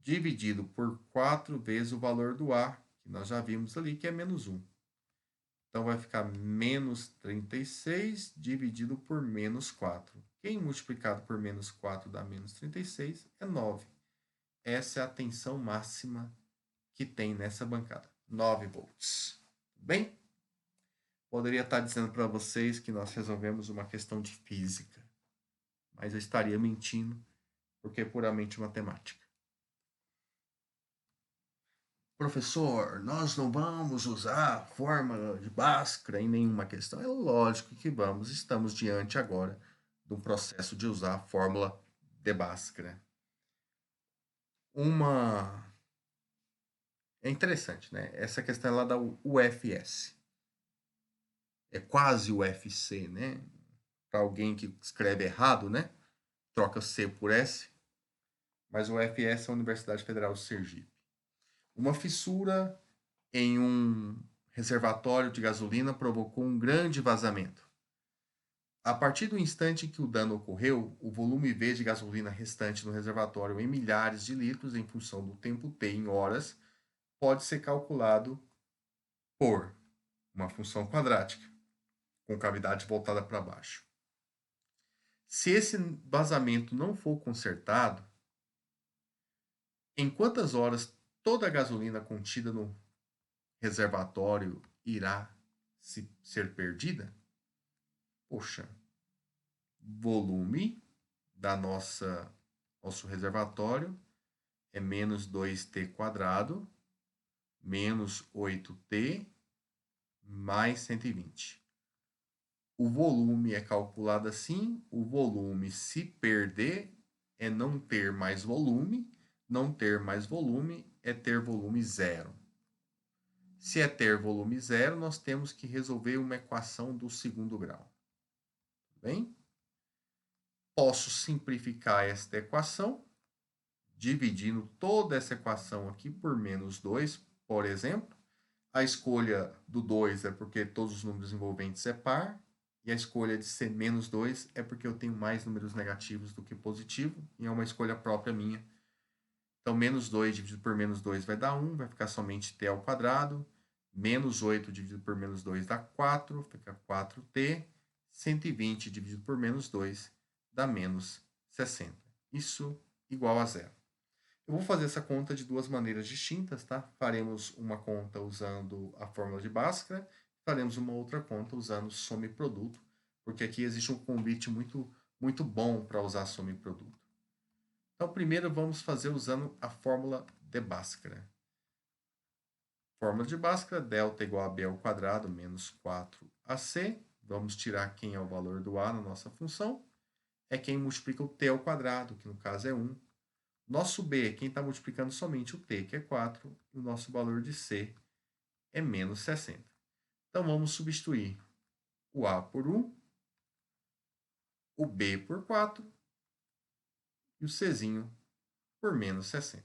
Dividido por 4 vezes o valor do A, que nós já vimos ali, que é menos 1. Então, vai ficar menos 36 dividido por menos 4. Quem multiplicado por menos 4 dá menos 36 é 9. Essa é a tensão máxima que tem nessa bancada. 9 volts. Bem? Poderia estar dizendo para vocês que nós resolvemos uma questão de física, mas eu estaria mentindo, porque é puramente matemática. Professor, nós não vamos usar a fórmula de Bhaskara em nenhuma questão. É lógico que vamos. Estamos diante agora de um processo de usar a fórmula de Bhaskara. É interessante, né? Essa questão é lá da UFS. É quase UFC, né? Para alguém que escreve errado, né? Troca C por S. Mas o UFS é a Universidade Federal de Sergipe. Uma fissura em um reservatório de gasolina provocou um grande vazamento. A partir do instante em que o dano ocorreu, o volume V de gasolina restante no reservatório em milhares de litros, em função do tempo T em horas, pode ser calculado por uma função quadrática, com cavidade voltada para baixo. Se esse vazamento não for consertado, Em quantas horas toda a gasolina contida no reservatório irá ser perdida? Poxa, volume da nosso reservatório é menos 2t quadrado menos 8t mais 120. O volume é calculado assim, o volume, se perder, é não ter mais volume, não ter mais volume é ter volume zero. Se é ter volume zero, nós temos que resolver uma equação do segundo grau. Bem? Posso simplificar esta equação, dividindo toda essa equação aqui por menos 2, por exemplo. A escolha do 2 é porque todos os números envolventes é par, e a escolha de ser menos 2 é porque eu tenho mais números negativos do que positivo, e é uma escolha própria minha. Então, menos 2 dividido por menos 2 vai dar 1, vai ficar somente t ao quadrado. Menos 8 dividido por menos 2 dá 4, fica 4t. 120 dividido por menos 2 dá menos 60. Isso igual a zero. Eu vou fazer essa conta de duas maneiras distintas, tá? Faremos uma conta usando a fórmula de Bhaskara, faremos uma outra conta usando soma e produto, porque aqui existe um convite muito bom para usar soma e produto. Então, primeiro vamos fazer usando a fórmula de Bhaskara. Fórmula de Bhaskara, delta igual a b ao quadrado menos 4ac. Vamos tirar quem é o valor do a na nossa função. É quem multiplica o t ao quadrado, que no caso é 1. Nosso b é quem está multiplicando somente o t, que é 4. E o nosso valor de c é menos 60. Então, vamos substituir o a por 1, o b por 4 e o czinho por menos 60.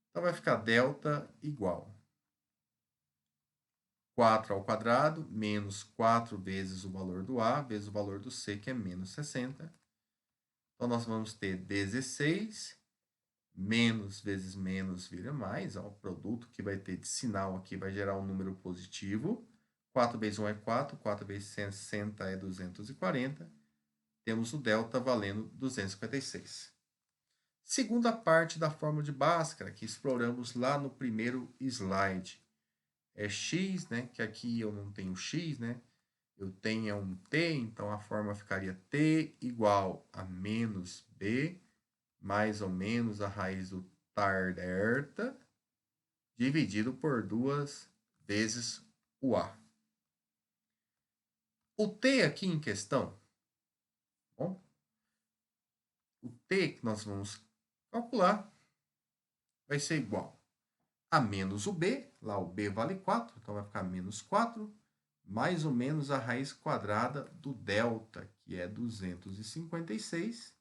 Então, vai ficar delta igual 4 ao quadrado menos 4 vezes o valor do a, vezes o valor do c, que é menos 60. Então, nós vamos ter 16, menos vezes menos vira mais. Ó, o produto que vai ter de sinal aqui vai gerar um número positivo. 4 vezes 1 é 4, 4 vezes 60 é 240. Temos o delta valendo 256. Segunda parte da fórmula de Bhaskara, que exploramos lá no primeiro slide. É x, né? Que aqui eu não tenho x, né? Eu tenho um t, então a fórmula ficaria t igual a menos b, mais ou menos a raiz do tar delta, dividido por 2 vezes o a. O t aqui em questão, bom, o t que nós vamos calcular vai ser igual a menos o b, lá o b vale 4, então vai ficar menos 4, mais ou menos a raiz quadrada do delta, que é 256,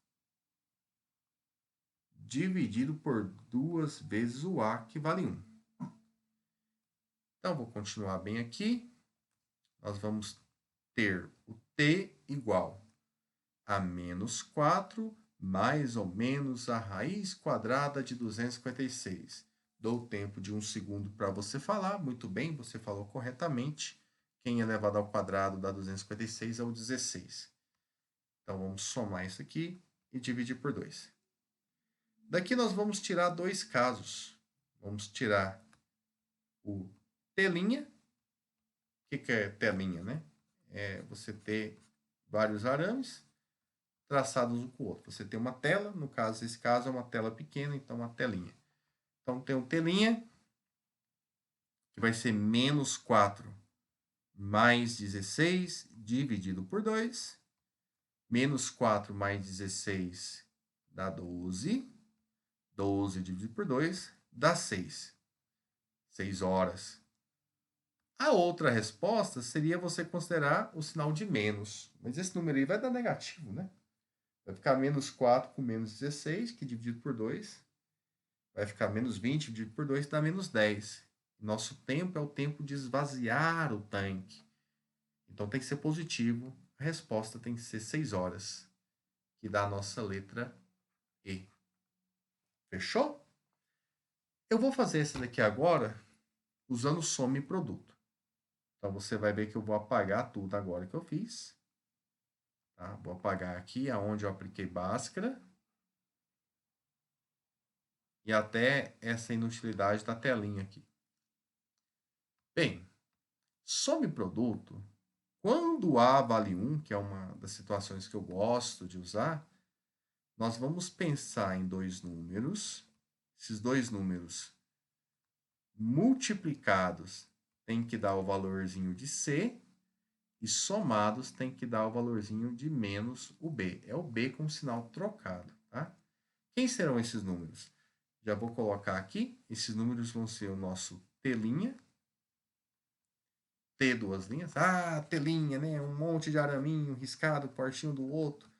dividido por 2 vezes o a, que vale 1. Então, vou continuar bem aqui. Nós vamos ter o t igual a menos 4, mais ou menos a raiz quadrada de 256. Dou tempo de 1 segundo para você falar. Muito bem, você falou corretamente. Quem é elevado ao quadrado dá 256 é o 16. Então, vamos somar isso aqui e dividir por 2. Daqui nós vamos tirar dois casos. Vamos tirar o telinha. O que é telinha, né? É você ter vários arames traçados um com o outro. Você tem uma tela, no caso, esse caso é uma tela pequena, então uma telinha. Então, tem um telinha, que vai ser menos 4 mais 16 dividido por 2. Menos 4 mais 16 dá 12. 12 dividido por 2 dá 6. 6 horas. A outra resposta seria você considerar o sinal de menos. Mas esse número aí vai dar negativo, né? Vai ficar menos 4 com menos 16, que dividido por 2. Vai ficar menos 20 dividido por 2, dá menos 10. Nosso tempo é o tempo de esvaziar o tanque. Então tem que ser positivo. A resposta tem que ser 6 horas, que dá a nossa letra E. Fechou? Eu vou fazer essa daqui agora usando soma e produto. Então você vai ver que eu vou apagar tudo agora que eu fiz. Tá? Vou apagar aqui aonde eu apliquei Bhaskara. e até essa inutilidade da telinha aqui. Bem, sobre produto, quando A vale 1, que é uma das situações que eu gosto de usar, nós vamos pensar em dois números. Esses dois números multiplicados tem que dar o valorzinho de C e somados tem que dar o valorzinho de menos o B. É o B com sinal trocado, tá? Quem serão esses números? Já vou colocar aqui. Esses números vão ser o nosso T', T duas linhas. Ah, telinha, né? Um monte de araminho riscado, pertinho do outro.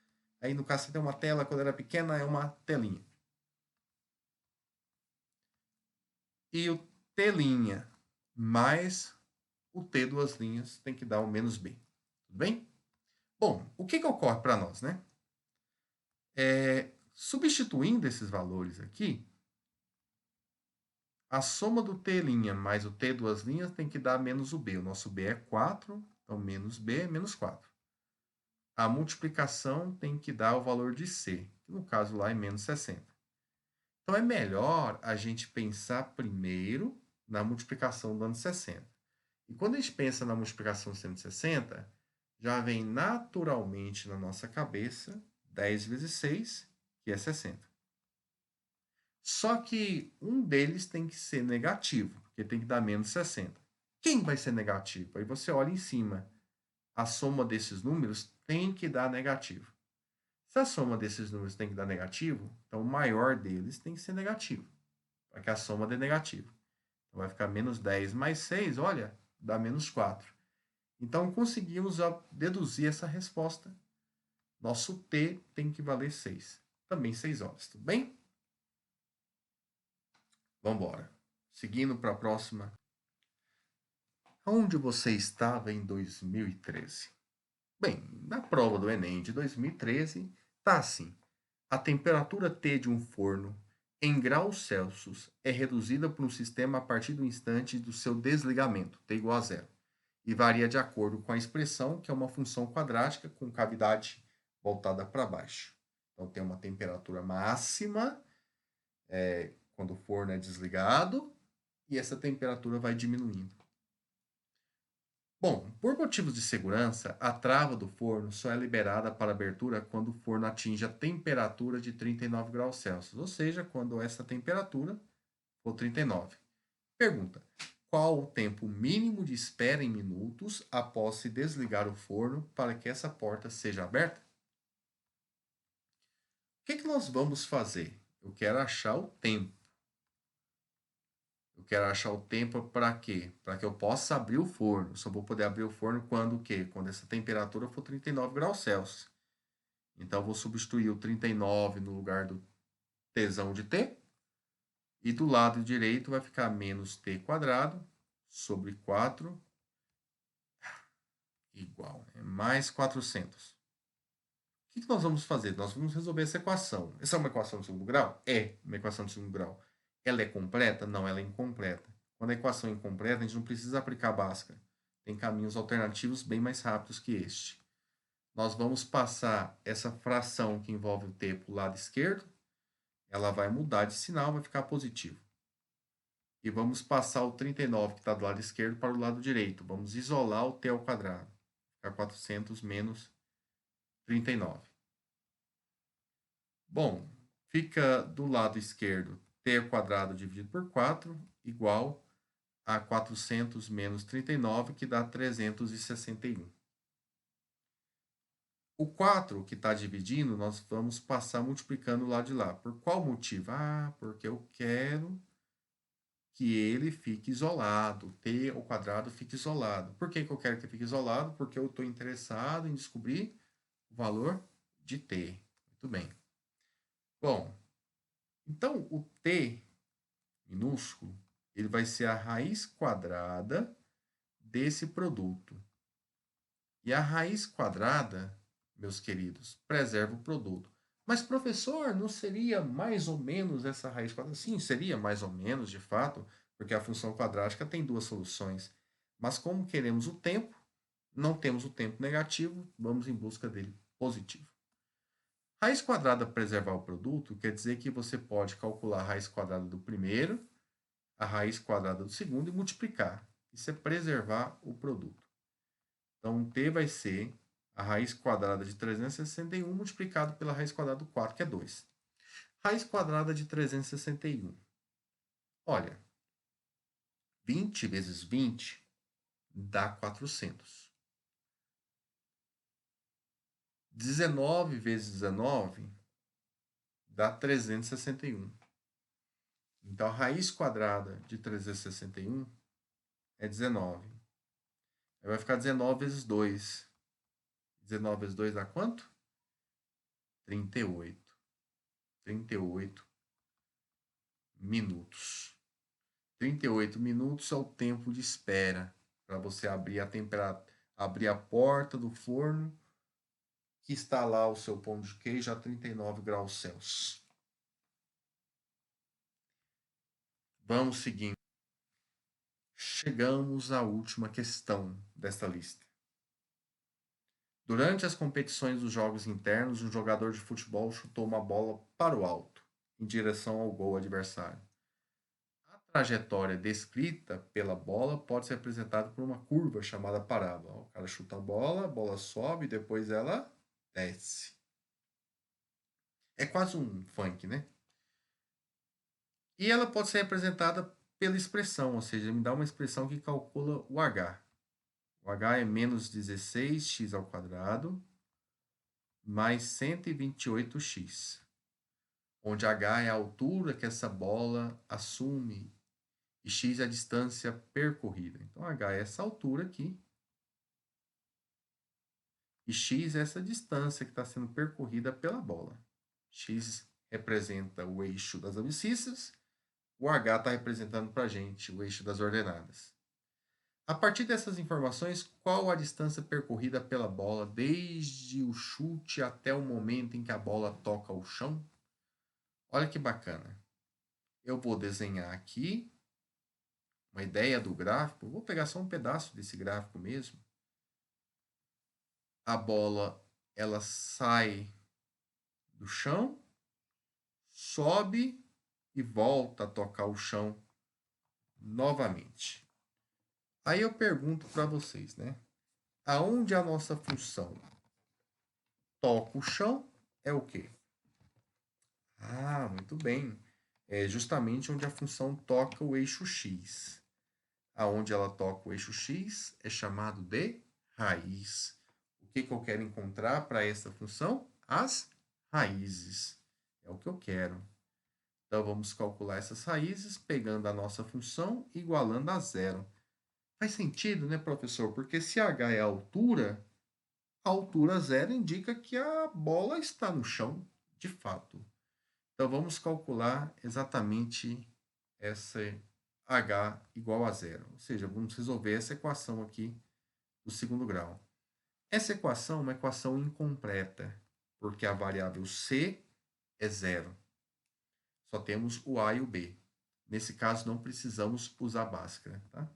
Aí no caso você tem uma tela, quando era pequena é uma telinha. E o T' mais o T duas linhas tem que dar o menos B. Tudo bem? Bom, o que ocorre para nós, né? Substituindo esses valores aqui, a soma do T' mais o T duas linhas tem que dar menos o B. O nosso B é 4, então menos B é menos 4. A multiplicação tem que dar o valor de C, que no caso lá é menos 60. Então é melhor a gente pensar primeiro na multiplicação dando 60. E quando a gente pensa na multiplicação 160, já vem naturalmente na nossa cabeça 10 vezes 6, que é 60. Só que um deles tem que ser negativo, porque tem que dar menos 60. Quem vai ser negativo? Aí você olha em cima. A soma desses números tem que dar negativo. Se a soma desses números tem que dar negativo, então o maior deles tem que ser negativo, para que a soma dê negativo. Então vai ficar menos 10 mais 6, olha, dá menos 4. Então conseguimos deduzir essa resposta. Nosso T tem que valer 6. Também 6 horas, tudo bem? Vamos embora. Seguindo para a próxima. Onde você estava em 2013? Bem, na prova do Enem de 2013, tá assim. A temperatura T de um forno em graus Celsius é reduzida por um sistema a partir do instante do seu desligamento, T igual a zero, e varia de acordo com a expressão, que é uma função quadrática com cavidade voltada para baixo. Então, tem uma temperatura máxima quando o forno é desligado e essa temperatura vai diminuindo. Bom, por motivos de segurança, a trava do forno só é liberada para abertura quando o forno atinge a temperatura de 39 graus Celsius, ou seja, quando essa temperatura for 39. Pergunta: qual o tempo mínimo de espera em minutos após se desligar o forno para que essa porta seja aberta? O que nós vamos fazer? Eu quero achar o tempo. Eu quero achar o tempo para quê? Para que eu possa abrir o forno. Só vou poder abrir o forno quando o quê? Quando essa temperatura for 39 graus Celsius. Então, eu vou substituir o 39 no lugar do Tzão de T. E do lado direito vai ficar menos T quadrado sobre 4 igual, mais 400. O que nós vamos fazer? Nós vamos resolver essa equação. Essa é uma equação de segundo grau? É uma equação de segundo grau. Ela é completa? Não, ela é incompleta. Quando a equação é incompleta, a gente não precisa aplicar a Bhaskara. Tem caminhos alternativos bem mais rápidos que este. Nós vamos passar essa fração que envolve o t para o lado esquerdo. Ela vai mudar de sinal, vai ficar positivo. E vamos passar o 39, que está do lado esquerdo, para o lado direito. Vamos isolar o t ao quadrado. Ficar 400 menos 39. Bom, fica do lado esquerdo t ao quadrado dividido por 4 igual a 400 menos 39, que dá 361. O 4 que está dividindo, nós vamos passar multiplicando o lado de lá. Por qual motivo? Ah, porque eu quero que ele fique isolado. T ao quadrado fique isolado. Por que eu quero que fique isolado? Porque eu estou interessado em descobrir o valor de T. Muito bem. Bom, então o T minúsculo, ele vai ser a raiz quadrada desse produto. E a raiz quadrada, meus queridos, preserva o produto. Mas, professor, não seria mais ou menos essa raiz quadrada? Sim, seria mais ou menos, de fato, porque a função quadrática tem duas soluções. Mas como queremos o tempo, não temos o tempo negativo, vamos em busca dele positivo. Raiz quadrada preservar o produto quer dizer que você pode calcular a raiz quadrada do primeiro, a raiz quadrada do segundo e multiplicar. Isso é preservar o produto. Então, T vai ser a raiz quadrada de 361 multiplicado pela raiz quadrada do 4, que é 2. Raiz quadrada de 361. Olha, 20 vezes 20 dá 400. 19 vezes 19 dá 361. Então, a raiz quadrada de 361 é 19. Aí vai ficar 19 vezes 2. 19 vezes 2 dá quanto? 38. 38 minutos. 38 minutos é o tempo de espera para você abrir abrir a porta do forno que está lá o seu pão de queijo a 39 graus Celsius. Vamos seguindo. Chegamos à última questão desta lista. Durante as competições dos jogos internos, um jogador de futebol chutou uma bola para o alto, em direção ao gol adversário. A trajetória descrita pela bola pode ser representada por uma curva chamada parábola. O cara chuta a bola sobe, depois ela desce. É quase um funk, né? E ela pode ser representada pela expressão, ou seja, me dá uma expressão que calcula o h. O h é menos 16x ao quadrado mais 128x, onde h é a altura que essa bola assume e x é a distância percorrida. Então, h é essa altura aqui e x é essa distância que está sendo percorrida pela bola. X representa o eixo das abscissas, o h está representando para a gente o eixo das ordenadas. A partir dessas informações, qual a distância percorrida pela bola desde o chute até o momento em que a bola toca o chão? Olha que bacana. Eu vou desenhar aqui uma ideia do gráfico. Vou pegar só um pedaço desse gráfico mesmo. A bola ela sai do chão, sobe e volta a tocar o chão novamente. Aí eu pergunto para vocês, né? Aonde a nossa função toca o chão é o quê? Ah, muito bem. É justamente onde a função toca o eixo x. Aonde ela toca o eixo x é chamado de raiz. O que eu quero encontrar para essa função? As raízes. É o que eu quero. Então, vamos calcular essas raízes pegando a nossa função e igualando a zero. Faz sentido, né, professor? Porque se h é a altura zero indica que a bola está no chão, de fato. Então, vamos calcular exatamente essa h igual a zero. Ou seja, vamos resolver essa equação aqui do segundo grau. Essa equação é uma equação incompleta, porque a variável c é zero. Só temos o a e o b. Nesse caso, não precisamos usar Bhaskara. Tá?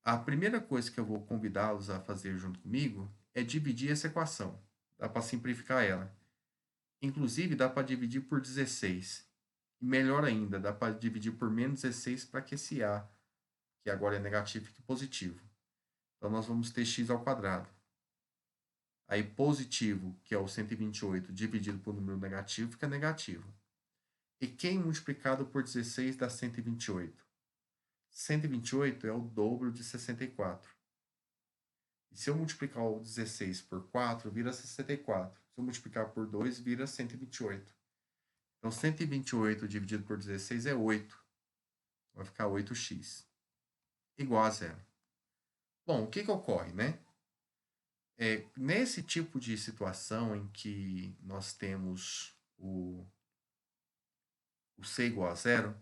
A primeira coisa que eu vou convidá-los a fazer junto comigo é dividir essa equação. Dá para simplificar ela. Inclusive, dá para dividir por 16. E melhor ainda, dá para dividir por menos 16 para que esse a, que agora é negativo, fique positivo. Então, nós vamos ter x ao quadrado. Aí, positivo, que é o 128, dividido por número negativo, fica negativo. E quem multiplicado por 16 dá 128? 128 é o dobro de 64. E se eu multiplicar o 16 por 4, vira 64. Se eu multiplicar por 2, vira 128. Então, 128 dividido por 16 é 8. Vai ficar 8x. Igual a zero. Bom, o que ocorre, né? Nesse tipo de situação em que nós temos o c igual a zero,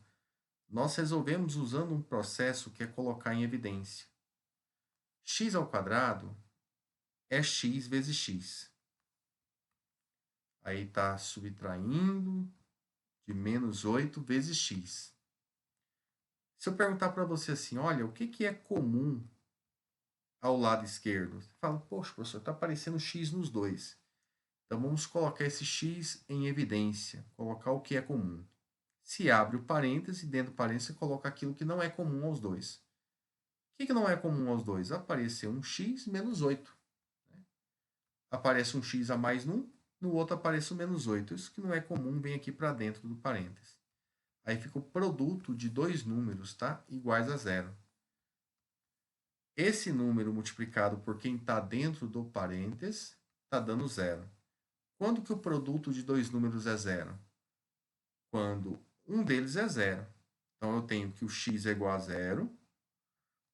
nós resolvemos usando um processo que é colocar em evidência. X ao quadrado é x vezes x. Aí está subtraindo de menos 8 vezes x. Se eu perguntar para você assim, olha, o que é comum ao lado esquerdo? Você fala, poxa, professor, está aparecendo x nos dois. Então, vamos colocar esse x em evidência, colocar o que é comum. Se abre o parêntese, dentro do parêntese você coloca aquilo que não é comum aos dois. O que não é comum aos dois? Apareceu um x menos 8. Aparece um x a mais num, no outro aparece o menos 8. Isso que não é comum vem aqui para dentro do parêntese. Aí fica o produto de dois números, tá? Iguais a zero. Esse número multiplicado por quem está dentro do parêntese está dando zero. Quando que o produto de dois números é zero? Quando um deles é zero. Então, eu tenho que o x é igual a zero,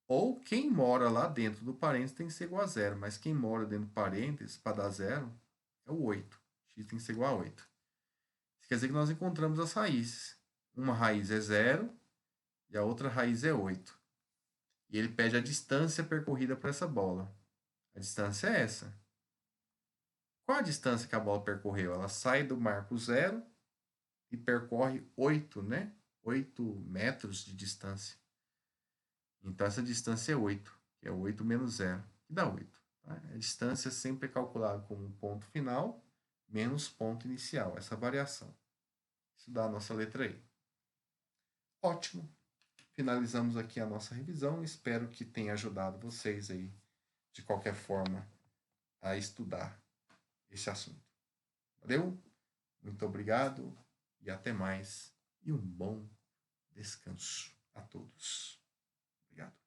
ou quem mora lá dentro do parênteses tem que ser igual a zero, mas quem mora dentro do parênteses, para dar zero, é o 8. X tem que ser igual a 8. Isso quer dizer que nós encontramos as raízes. Uma raiz é zero e a outra raiz é 8. E ele pede a distância percorrida por essa bola. A distância é essa. Qual a distância que a bola percorreu? Ela sai do marco zero e percorre 8, né? 8 metros de distância. Então, essa distância é 8, que é 8 menos 0, que dá 8. Tá? A distância sempre é calculada como ponto final menos ponto inicial, essa variação. Isso dá a nossa letra E. Ótimo. Finalizamos aqui a nossa revisão. Espero que tenha ajudado vocês aí, de qualquer forma, a estudar esse assunto. Valeu? Muito obrigado e até mais. E um bom descanso a todos. Obrigado.